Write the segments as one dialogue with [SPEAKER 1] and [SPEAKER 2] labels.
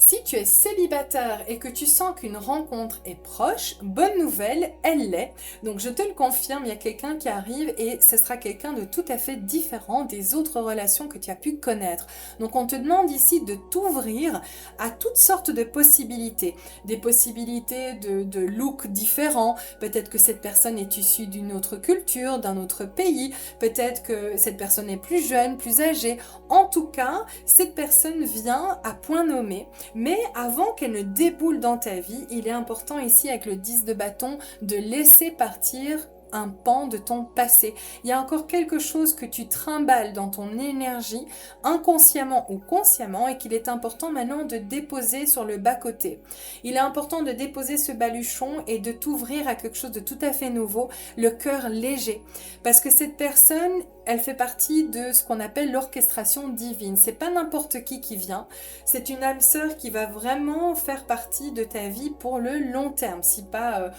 [SPEAKER 1] Si tu es célibataire et que tu sens qu'une rencontre est proche, bonne nouvelle, elle l'est. Donc je te le confirme, il y a quelqu'un qui arrive et ce sera quelqu'un de tout à fait différent des autres relations que tu as pu connaître. Donc on te demande ici de t'ouvrir à toutes sortes de possibilités. Des possibilités de looks différents. Peut-être que cette personne est issue d'une autre culture, d'un autre pays. Peut-être que cette personne est plus jeune, plus âgée. En tout cas, cette personne vient à point nommé. Mais avant qu'elle ne déboule dans ta vie, il est important ici avec le 10 de bâton de laisser partir un pan de ton passé. Il y a encore quelque chose que tu trimbales dans ton énergie, inconsciemment ou consciemment, et qu'il est important maintenant de déposer sur le bas-côté. Il est important de déposer ce baluchon et de t'ouvrir à quelque chose de tout à fait nouveau, le cœur léger. Parce que cette personne, elle fait partie de ce qu'on appelle l'orchestration divine. C'est pas n'importe qui vient. C'est une âme sœur qui va vraiment faire partie de ta vie pour le long terme, si pas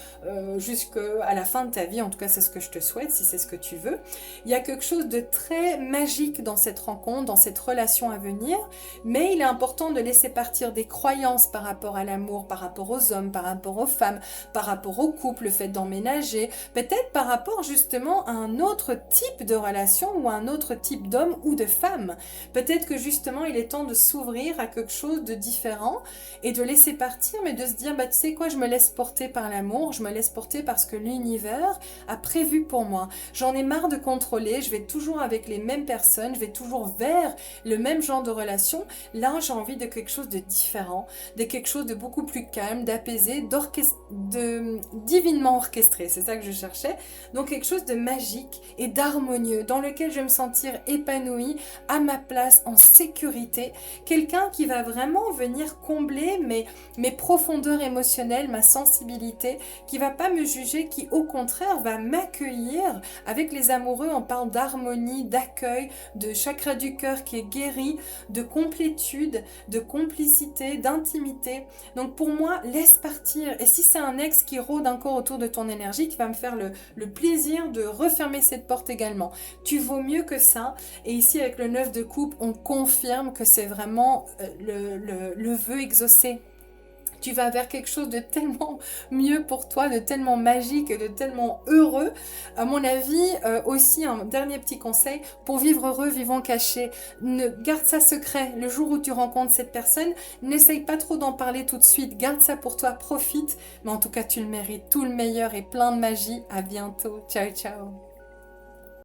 [SPEAKER 1] jusqu'à la fin de ta vie. En tout cas, c'est ce que je te souhaite, si c'est ce que tu veux. Il y a quelque chose de très magique dans cette rencontre, dans cette relation à venir, mais il est important de laisser partir des croyances par rapport à l'amour, par rapport aux hommes, par rapport aux femmes, par rapport au couple, le fait d'emménager, peut-être par rapport justement à un autre type de relation ou un autre type d'homme ou de femme. Peut-être que justement il est temps de s'ouvrir à quelque chose de différent et de laisser partir, mais de se dire bah tu sais quoi, je me laisse porter par l'amour, je me laisse porter par ce que l'univers a prévu pour moi. J'en ai marre de contrôler, je vais toujours avec les mêmes personnes, je vais toujours vers le même genre de relation. Là j'ai envie de quelque chose de différent, de quelque chose de beaucoup plus calme, d'apaisé, de divinement orchestré, c'est ça que je cherchais. Donc quelque chose de magique et d'harmonieux, dans lequel je vais me sentir épanouie, à ma place, en sécurité. Quelqu'un qui va vraiment venir combler mes profondeurs émotionnelles, ma sensibilité, qui va pas me juger, qui au contraire va m'accueillir. Avec les amoureux, on parle d'harmonie, d'accueil, de chakra du cœur qui est guéri, de complétude, de complicité, d'intimité. Donc pour moi, laisse partir. Et si c'est un ex qui rôde encore autour de ton énergie, qui va me faire le plaisir de refermer cette porte également. Tu vaux mieux que ça. Et ici, avec le 9 de coupe, on confirme que c'est vraiment le vœu exaucé. Tu vas vers quelque chose de tellement mieux pour toi, de tellement magique, de tellement heureux. À mon avis, aussi un dernier petit conseil, pour vivre heureux, vivons cachés. Garde ça secret. Le jour où tu rencontres cette personne, n'essaye pas trop d'en parler tout de suite. Garde ça pour toi, profite. Mais en tout cas, tu le mérites. Tout le meilleur et plein de magie. À bientôt. Ciao, ciao.